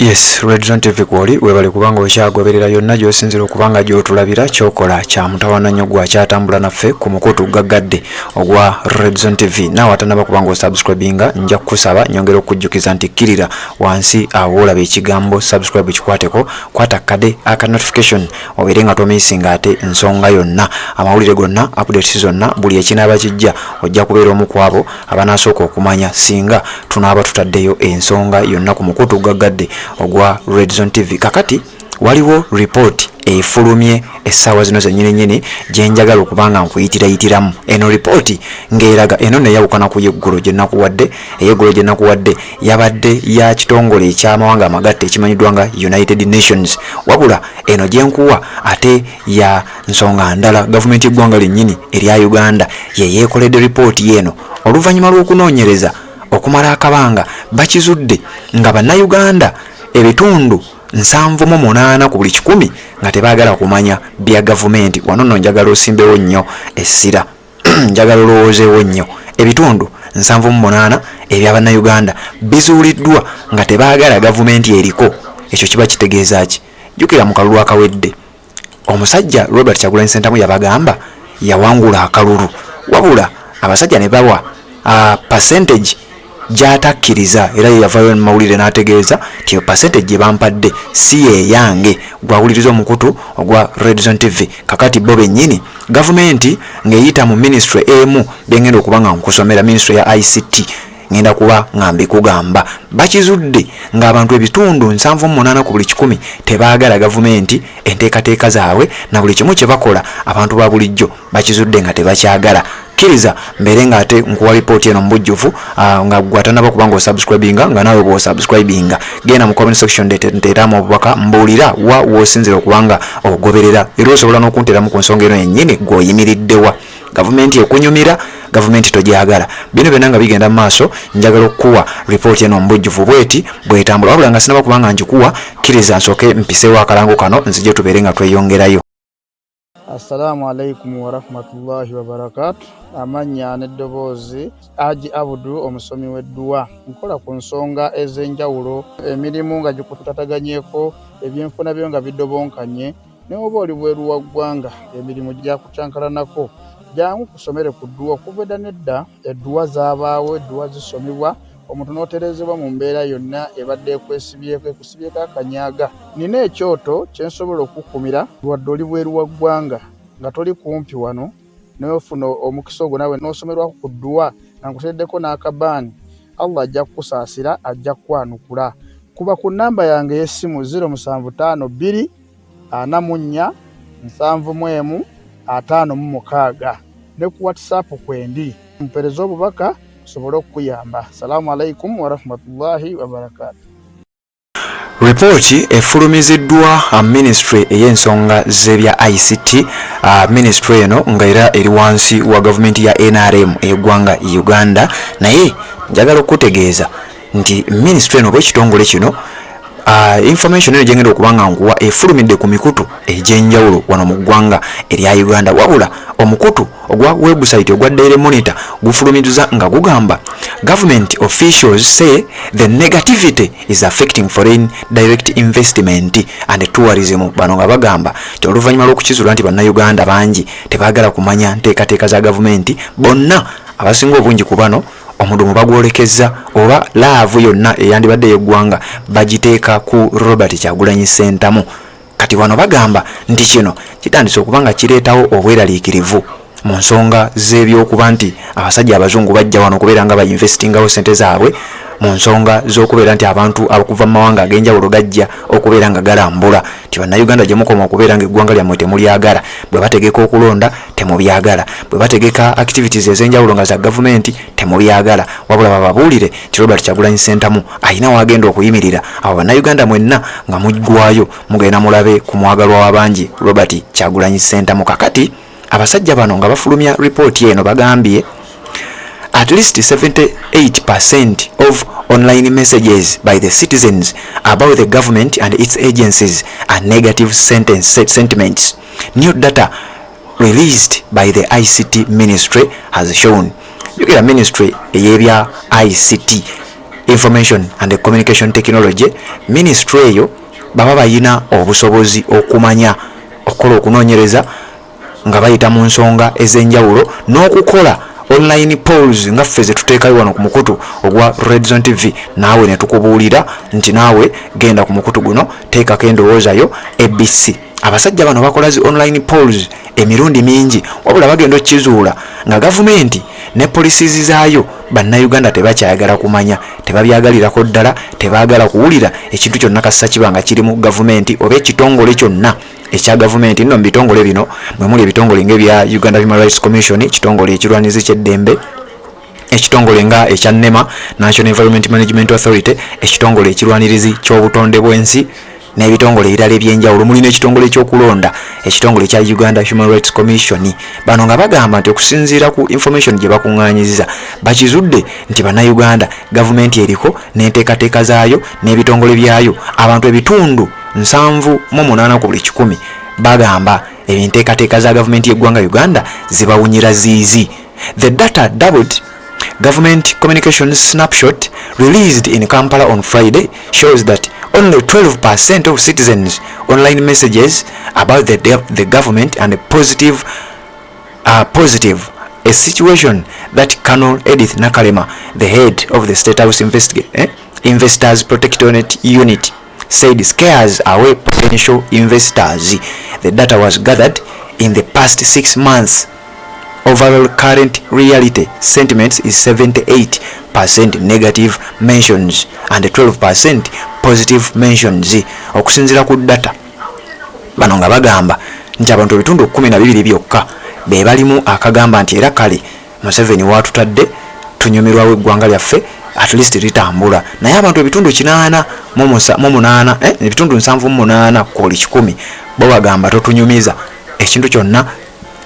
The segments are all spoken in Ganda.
Yes, Red Zone TV kwoli webale kubanga okyagoberera yonna gy'osinzira okubanga gy'otulabira kyokola kya mutawana nnyo gwa kyatambula naffe ku mukutu gaggadde ogwa Red Zone TV. Naawe atanaba kubanga osubscribinga nja kukusaba nyongera okujjukiza nti kkirira wansi awo olaba ekigambo subscribe kikwateko kwata kade aka notification obeere nga tomisinga ate ensonga yonna amawulire gonna updates zonna buli ekinaaba kijja ojja kubeera omu ku abo abanasooka okumanya singa tunaaba tutaddeyo ensonga yonna ku mukutu gaggadde ogwa Red Zone TV. Kakati waliwo report efulumye essaawa zino zennyini gyenjagala okubanga nkuyitiramu. Eno report ng'eraga eno neyawukana ku yeggulu gye nakuwadde. Eyeggulu gye nakuwadde yabadde ya kitongole eky'amawanga amagatte ekimanyiddwa nga United Nations, wabula eno gyenkuwa ate ya nsonga ndala. Gavumenti y'eggwanga lyennyini erya Uganda yeyeekoledde report yeno oluvannyuma lw'okunoonyereza okumala akabanga bakizudde nga bannayuganda ebitundu 78 ku buli 100 nga tebaagala kumanya bya gavumenti. Wano nno njagala osimbewo nnyo essira njagala olowoozeewo nnyo. Ebitundu 78 eby'abannayuganda bizuuliddwa nga tebaagala gavumenti eriko. Ekyo kiba kitegeeza ki? Jjukira mu kalulu akawedde omusajja Robert Kyagulanyi Ssentamu yabagamba yawangula akalulu, wabula abasajja ne bawa percentage gyatakkiriza, era yavaayo mu mawulire n'ategeeza nti percentage gye bampadde si yeyange. Gwawuliriza omukutu ogwa Red Zone TV. Kakati bo bennyini gavumenti ng'eyita mu ministry emu bengenda okuba nga nkusomera, ministry ya ICT, ngenda kuba ngambi kugamba bakizudde ng'abantu ebitundu 78 ku buli 100 tebaagala gavumenti enteekateeka zaabwe na buli kimu kye bakola abantu ba bulijjo bakizudde nga tebakyagala. Kkiriza mbeere nga ate nkuwa lipooti eno mbujjuvu nga gwatanaba kubanga osubscribinga nga naawe bw'osubscribinga genda mu comment section nteeramu obubaka mbuulira wa w'osinzira okubanga ogoberera, era osobola n'okunteeramu ku nsonga eno yennyini gw'oyimiriddewa. Gavumenti ekunyumira, gavumenti togyagala. Bino byonna nga bigenda mu maaso njagala okukuwa lipooti eno mbujjuvu bweti bwetambula, wabula nga sinaba kubanga njikuwa kkiriza nsooke mpiseewo akalango kano nzije tubeere nga tweyongerayo. Assalamu alaikum wa rahmatullahi wa barakatuh. Amanya n'eddoboozi Haji Abudu, omusomi w'edduwa. Nkola ku nsonga ez'enjawulo, emirimu nga gikutataganyeko, ebyenfuna byo nga bidobonkanye, ne oba oli bweru wa ggwanga emirimu gyakucankalanako. Jangu kusomere ku dduwa. Okuva edda nedda edduwa zaabaawo, edduwa zisomibwa, omuntu n'oterezebwa mu mbeera yonna ebadde ekwesibyeko, ekusibyeko akanyaaga. Nina ekyoto kye nsobola okukumira wadde oli bweru wa ggwanga nga toli kumpi wano n'ofuna omukisa ogwo naawe n'osomerwako ku dduwa nga nkuteddeko n'akabaani, Allah ajja kukusaasira, ajja kukwanukula. Kuba ku nnamba yange y'essimu 075 2 44 715 ne ku WhatsApp kwendi mpereza obubaka sobole okuyamba. Assalamu alaikum wa rahmatullahi wa barakatuh. Report efulumiziddwa ministry ey'ensonga z'ebya ICT. Ministry eno nga era eri wansi wa gavumenti ya NRM eggwanga Uganda, naye njagala okutegeeza nti ministry eno bw'ekitongole kino information eno gyengenda okubanga nkuwa efulumidde ku mikutu egy'enjawulo wano mu ggwanga erya Uganda, wabula omukutu ogwa website ogwa Daily Monitor gufulumiza nga gugamba government officials say the negativity is affecting foreign direct investment and tourism. Bano nga bagamba nti oluvannyuma lw'okukizula nti bannayuganda bangi tebaagala kumanya nteekateeka za gavumenti, bonna abasinga obungi ku bano omudumu bagwolekeza oba laavu yonna eyandibadde y'eggwanga bagiteeka ku Robert Kyagulanyi Ssentamu. Kati wano bagamba nti kino kitandise okubanga kireetawo obweraliikirivu mu nsonga z'ebyokuba nti abasajja abazungu bajja wano okubeera nga bayinvestingawo ssente zaabwe mu nsonga z'okubeera nti abantu abakuva mu mawanga ag'enjawulo gajja okubeera nga galambula. Ti bannayuganda gye mukoma okubeera nga eggwanga lyammwe temulyagala, bwe bategeka okulonda temubyagala, bwe bategeka activities ez'enjawulo nga za gavumenti temubyagala, wabula bababuulire nti Robert Kyagulanyi Ssentamu ayina wagenda okuyimirira. Abo bannayuganda mwenna nga mugwayo mugenda mulabe ku mwagalwa w'abangi Robert Kyagulanyi Ssentamu. Kakati abasajja bano nga bafulumya report eno bagambye at least 78% of online messages by the citizens about the government and its agencies are negative sentiments. New data released by the ICT ministry has shown. Yogera ministry eyebya ICT Information and Communication Technology ministry eyo baba bayina obusobozi okumanya okukola okunoonyereza nga bayita mu nsonga ez'enjawulo n'okukola online polls nga ffe ze tuteekayo wano ku mukutu ogwa Red Zone TV. Naawe ne tukubuulira nti naawe genda ku mukutu guno teekako endowoozayo ABC. Abasajja bano bakola zi online polls emirundi mingi, wabula bagenda okkizuula nga gavumenti ne policies zaayo bannayuganda tebakyayagala kumanya, tebabyagalirako ddala, tebaagala kuwulira ekintu kyonna kassa kiba nga kiri mu gavumenti oba ekitongole kyonna ekya gavumenti. Nno mu bitongole bino mwe muli ebitongole ng'ebya Uganda Human Rights Commission, ekitongole ekirwanizi ky'eddembe, ekitongole nga ekya NEMA, National Environment Management Authority, ekitongole ekirwanirizi ky'obutonde bw'ensi n'ebitongole ebirala ebyenjawulo. Mulina ekitongole ekyokulonda, ekitongole ekya Uganda Human Rights Commission. Bano nga bagamba nti okusinziira ku information gye bakuŋŋaanyiza bakizudde nti bannayuganda gavumenti eriko n'enteekateeka zaayo n'ebitongole byayo abantu ebitundu 78 ku buli 100 bagamba enteekateeka za gavumenti y'eggwanga Uganda zibawunyira ziizi. The data doubled. Government communications snapshot released in Kampala on Friday shows that only 12% of citizens' online messages about the government and positive, a situation that Colonel Edith Nakalema, the head of the State House Investors Protectorate Unit, said scares away potential investors. The data was gathered in the past 6 months. Overall current reality sentiments is 78% negative mentions and 12% positive mentions. Okusinzira ku data bano nga bagamba nti abantu ebitundu 12 byokka be balimu akagamba nti era kale Museveni watutadde tunyumirwawo eggwanga lyaffe at least litambula, naye abantu ebitundu 8 ebitundu 78 ku buli 100 bo bagamba totunyumiza ekintu kyonna,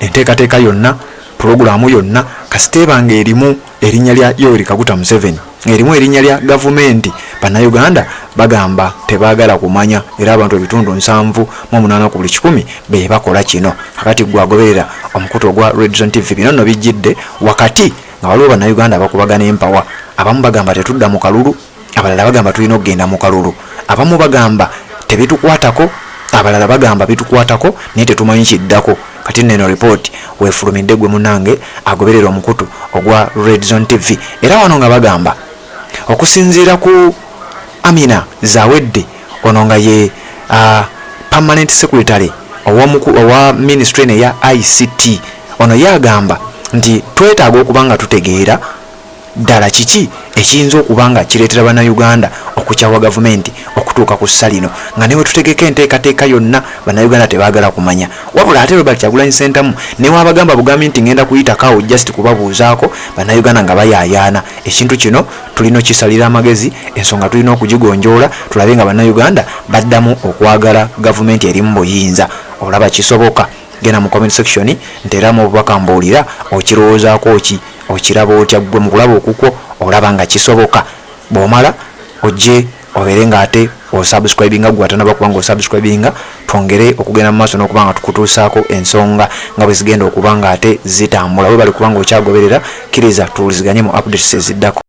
enteekateeka yonna, programu yonna kasiteba nga erimu erinnya lya Yoweri Kaguta Museveni, erimu erinnya lya gavumenti. Bannayuganda bagamba tebaagala kumanya, era abantu ebitundu 78 ku buli 100 be bakola kino. Kakati gwagoberera omukutu ogwa Red Zone TV bino nno bijjidde wakati nga waliwo bannayuganda bakubagana empawa. Abamu bagamba tetudda mu kalulu, abalala bagamba tulina okugenda mu kalulu. Abamu bagamba tebitukwatako, abalala bagamba bitukwatako naye tetumanyi kiddako. Kati neno report wefulumidde gwe munange agoberera omukutu ogwa Red Zone TV. Era wano nga bagamba okusinziira ku Amina Zawedde, ono nga ye permanent secretary owa ministry ya ICT, ono yagamba nti twetaaga okubanga tutegeera ddala kiki ekiyinza okubanga kireetera bannayuganda okukyawa gavumenti okutuuka ku ssalino, nga newe tutegeka enteekateeka yonna bannayuganda tebaagala kumanya. Wabula ate Robert Kyagulanyi Ssentamu newe abagamba bugambi nti ngenda kuyitakawo just kubabuuzaako, bannayuganda nga bayaayaana. Ekintu kino tulina okisalira amagezi, ensonga tulina okugigonjoola tulabe nga bannayuganda baddamu okwagala gavumenti eri mu buyinza. Olaba kisoboka, genda mu comment section nteeramu obubaka mbuulira okirowoozaako ki, okiraba otya gwe mu kulaba okukwo olaba nga kisoboka. Bw'omala ojje obeere ng'ate osubscribinga gwe atanaba kuba nga osubscribinga, twongere okugenda mu maaso n'okuba nga tukutuusaako ensonga nga bwe zigenda okuba ng'ate zitambula. Bwe bali kuba nga okyagoberera kkiriza tuwuliziganye mu updates eziddako.